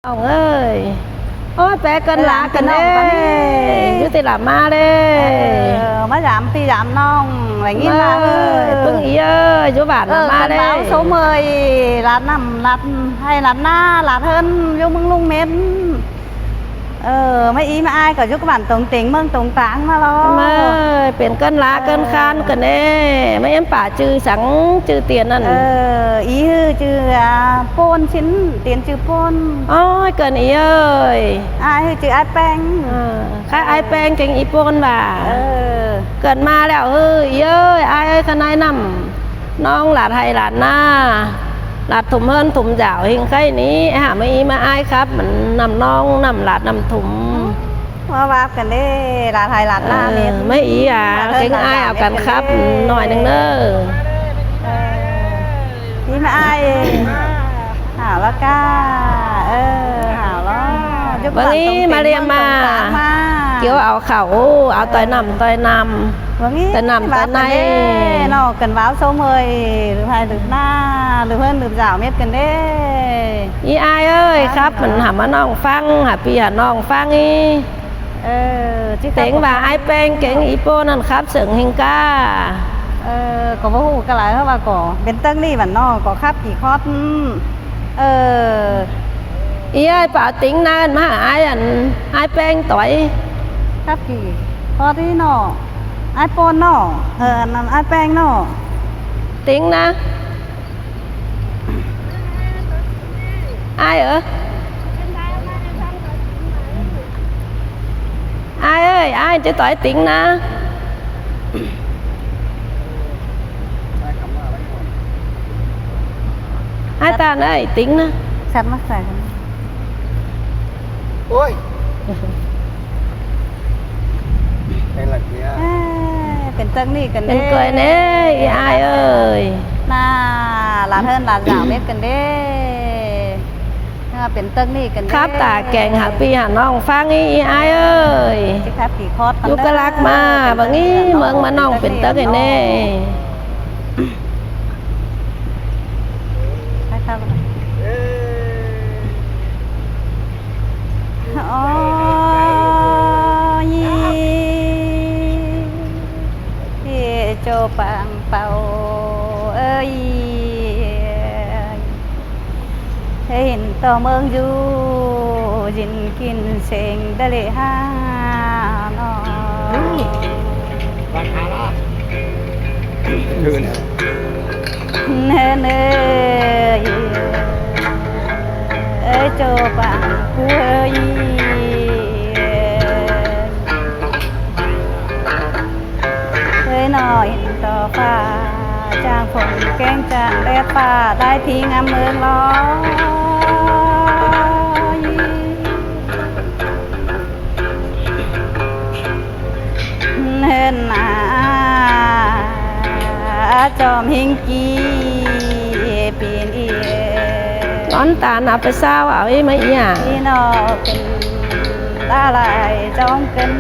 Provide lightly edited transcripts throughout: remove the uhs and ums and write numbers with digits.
ông ơi ôi bé cần lá cần đê như thế là ma đê mới giảm phi giảm non lại nghiêm mà Phương Ý ơi chỗ bản là ma đê báo số 10 là nằm lạt hay là na lạt hơn vô mưng lung mến mấy ý mà ai có giúp các bạn tổng tính mừng tổng táng mà lo mà biển cân lá cân khan cần đê mấy em bả chữ sáng chữ tiền ăn ý hư chữ pôn xin tiền chữ pôn ôi cần ý ơi ai hư chữ ai beng khác ai beng kênh ý pôn bà cần ma đẹo hư ý ơi ai ơi khăn ai nằm non lạt hay lạt na lạt thủng hơn thủng dạo hình khay ní hả mấy mà ai khắp mình nằm non nằm lạt nằm thủng mà vào cần đấy lạt hay lạt na mấy ý cái ai ảo cần khắp nói đừng nơ ý mà ai hảo là ca hảo đó vâng ý Maria mà kiểu ảo khẩu ảo tới nằm vâng ý tới nằm tới nay nó cần báo số 10 được hay được na được hơn được dạo biết cần đấy ý ai ơi khắp mình hả mà nong phăng hả pi hả nong phăng ý tiếng và ai pen tiếng ý po nên khắp sừng hình ca có vô hủ cái lại và có bên tân đi mà nó có khắp chỉ khót ý ơi bảo tính nan mà ai anh ai pen tuổi khắp chỉ khót đi nó ai pon nó nằm ai pen nó tiếng na ai ở ai ơi ai chứ tuổi tiếng na ai ta ơi tiếng na sạch mắt sạch ôi đây là kia cần tân đi cần đừng cười nè ai ơi na làm hơn là dạo biết cần đêเป็นตึ้งนี่กัน ครับตาแกงหาปีหาน้องฟังอีai ơi ที่ครับปีคอด ยุกลักมาบางงี้เมืองมาน้องเป็นตึ้งไอ้แน่ครับอ๋อยี่โจปังเป่าเอ้ยเห็นต่อเมืองอยู่ยินกินเสียงได้เลยฮะน้อ ราคาละยืน เนเนยโจปังกูเอ้ยหน่อยต่อฟ้าจางฝนแกงจางแดดป่าได้ทีงามเมืองลอยเนินหนาจอมหิงกีปีนอีนอนตาหนาไปเศร้าเอาไอ้ไม่อีอ่ะที่นอเป็นตาลายจองกัน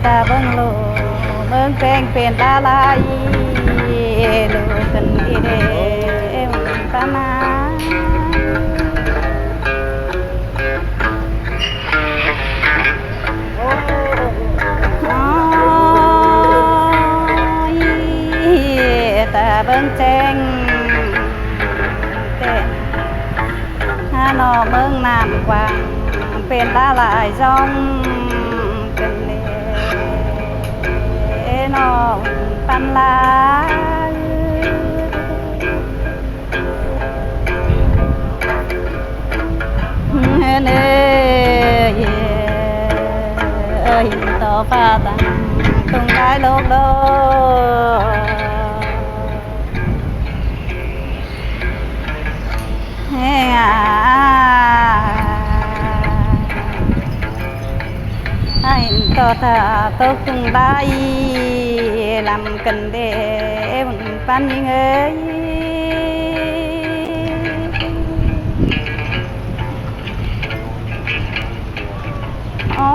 ตาบังโลเมืองแปลงเป็นตาลายโลกันอีเดมตานาตาบังแจงเต้นฮานอเมืองน้ำกว้างเป็นตาลายจองน้องปันลาเนยต่อฟ้าตั้งตรงได้โลกโลต่อตาตกตรงได้ลำกันเด้บังปันยิงเอ้ยอ๋อ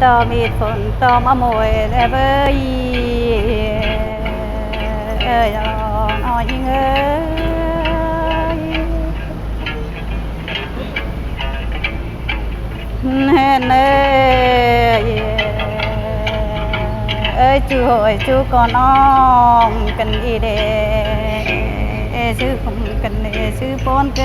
ต่อมีฝนต่อมะมวยและเบยน้อยเอ้ยเห็นเอ้ยจูหอยจูก่อนน้องกันอีเดซื้อคมกันเนซื้อปนเก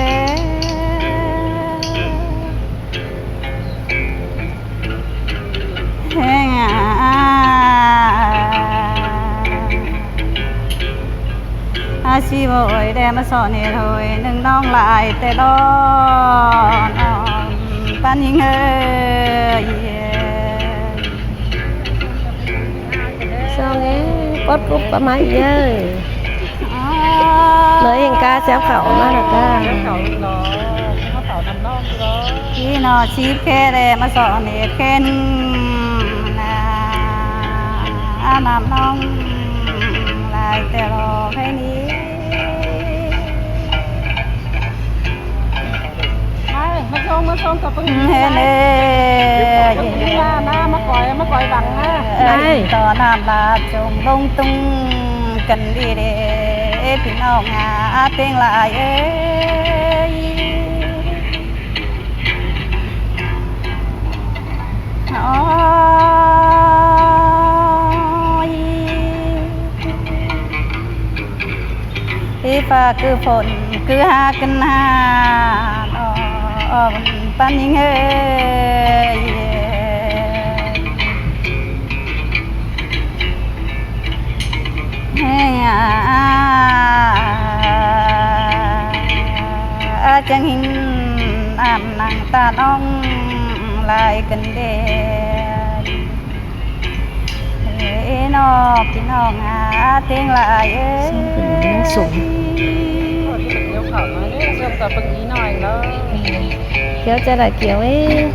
อาชีวอยแดมาสอนเหยหนึ่งน้องลายแต่ดอนปันยิงเอ้ย sao nghe cốt cúc có máy ơi nói anh ca xéo khẩu mà là ca พี่นอชีพแค่แดมาสอนเหตุแค่นึงน้ำน้องลายแต่รอแค่นี้มาชมกับพึ่งเฮ้เล่มาก่อยบังนะต่อน้ำลาจงลงตุ้งกันดีเด้พี่น้องเตียงลายเอ้ยที่ฟ้าคือฝนคือหากันหาปันยิงเอ้ยจังหินน้ำนังตาน้องลายกันเด่นอพี่น้องเตียงลายเอ้ยสูงเดี๋ยวเขามาเนี่ยเริ่มกับปึกนี้หน่อยแล้ว kéo cho là kiểu ấy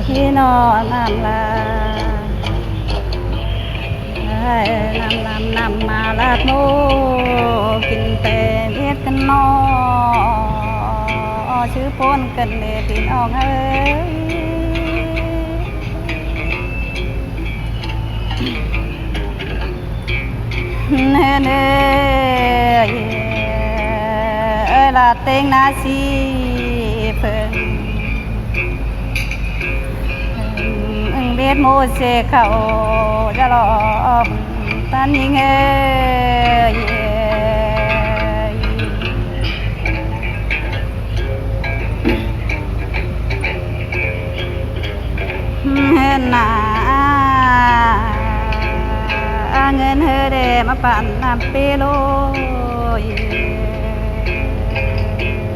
พี่นอนน้ำลาน้ำมาลาดโมกินแต่เม็ดกันนอชื่อพ้นกันเลยพี่น้องเอ้ยเฮ้เน่ลาเต็งนาซีเพิ่งเบ็ดโมเสเขาจะรอตันยิงเอ้ยเห็นหน้าเงินเฮเดมาปั่นน้ำเปโล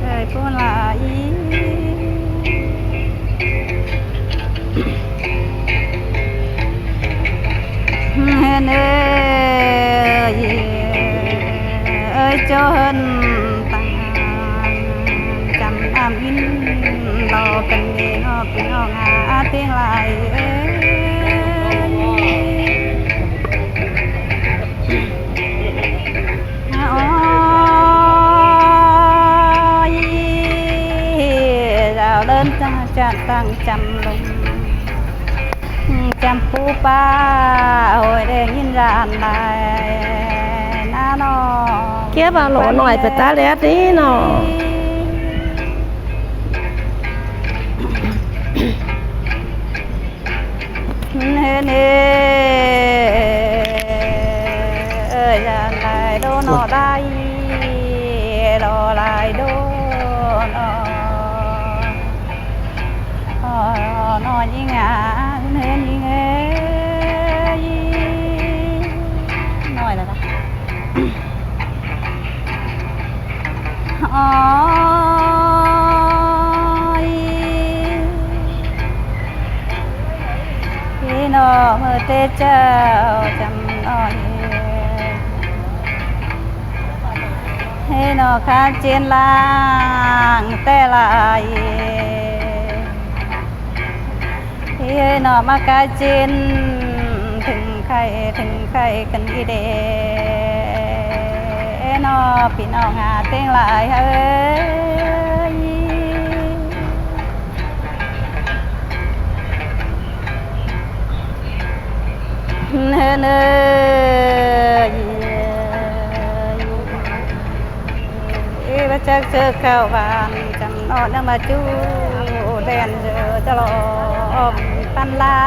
เอ้ยพูนลายเห็นเอ้ยจนต่างจำน้ำวินรอกันเองพี่น้องเตียงลายเอ้จะตั้งจำลงจำปูป้าโอ้ยได้ยินรานได้น้าน้อง kia vào lỗ nổi phải ta lét đi nó เฮ้เน่รานได้โดนหนอได้รอลายโดนนอนยิงเห็นยิงเอ้ยน้อยแล้วนะอ๋อพี่น้องเมื่อเตเจ้าจำน้อยให้นอข้าเจียนล่างแต่ลายเฮ้หน่อมากาจินถึงใครกันอีเดน นอพี่น้องหาเต็งหลายเอ้ยเฮ้เนยว่าจะเจอเข้าบ้านจำนอนนมาจูแดนเจอจะรอปันลา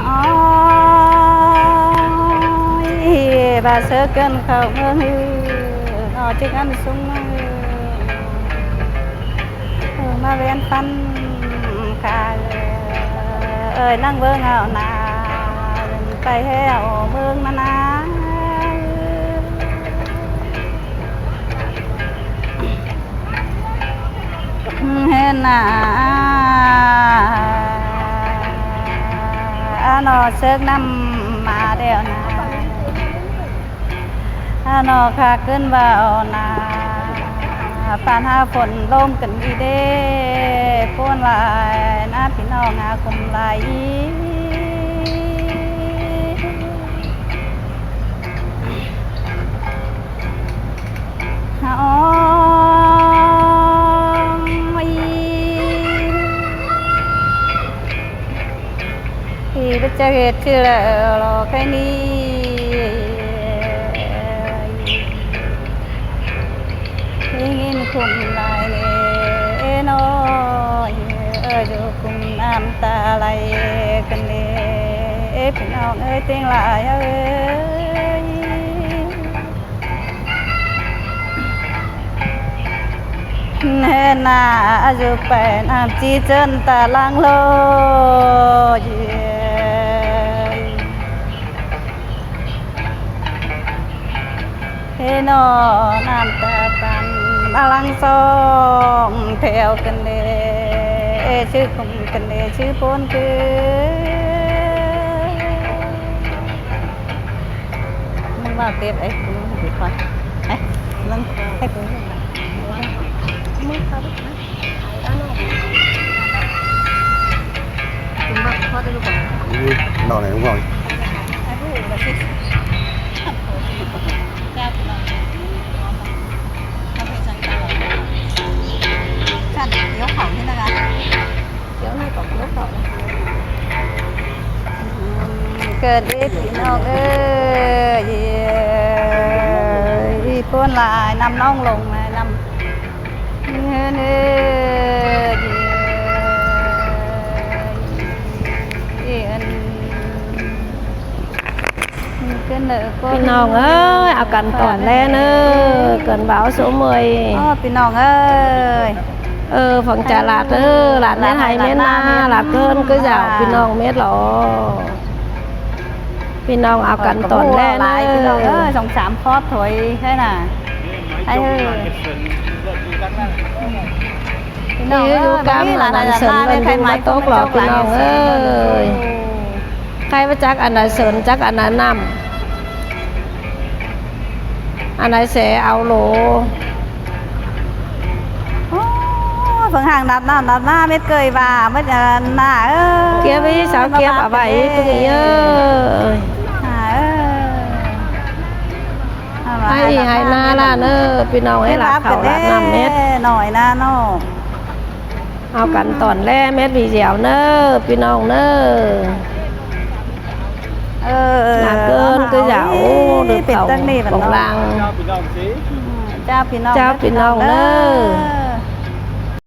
อ๋อบาเสือเกินเข้าเมืองนอจึงอันสูงมาเวียนฟันกาเอ้ยนั่งเบิ่งเอาหน้าไปแห่วเบิ่งมานาเห็นหน้านอเสือกนำมาเดียวนาอนอขาขึ้นว่าเอานาปานหาฝนลมกันดีเด้พ้นลายนะพี่น้องหาคมไหลอ๋อที่ไปเจอเหตุที่แล้วรอแค่นี้ยินคุมลายเลน้อยอยู่คุมน้ำตาไหลกันเลยพี่น้องเอ้ยเตียงลายเอ้ยเห็นหน้าอยู่แปน้ำจีเจนตาลังโลเฮนอน้ำตาปันบาลังซองแถวกันเดชื่อคงกันเดชื่อปนคือมึงว่าเต็มไอ้กูดูคอยไอ้มึงให้กูมึงเขาดิคุณบ้าพ่อได้รู้ป่ะ นอนไหนของก่อน ไอ้ผู้แบบที่แก้วคุณน้องทำให้ฉันตลอดฉันเดี๋ยวเขาที่นะคะเดี๋ยวให้ก่อนเดี๋ยวเขาเกิดอีพี่น้องเอ้ยอีป้นลายนำน้องลงนำเงินเอ้ยพี่น้องเอ้ยเอากันตอนแรกเนอะเกินเบาsố 10 พี่น้องเอ้ยphần trà lạt lạt mét hay mét na lạt hơn cứ dạoพี่น้องmét lọพี่น้องเอากันตอนแรกเน พี่น้องเอ้ อะ ย2-3 คอร์สถอยใช่น่ะให้พี่น้อง นี่อยู่กำอันนั้นเสริมเป็นดูมาโต๊ะหรอพี่น้องเอ้ยใครว่าจักอันไหนเสริมจักอันนั้นนำอันไหนเสเอาโหล phần hàng đặt na biết cười và biết na kia với sao kia bà vậy tôi nghĩ ơi hay hay na là nơพี่น้องให้หลับเขาหลับน้ำเม็ด หน่อยนะเนาะ เอากันตอนแรกเม็ดวีเดียวเนอพี่น้องเนอหนักเกินก็เหยาดึกเขาบงลัง เจ้าพี่น้องสิ เจ้าพี่น้อง เนอ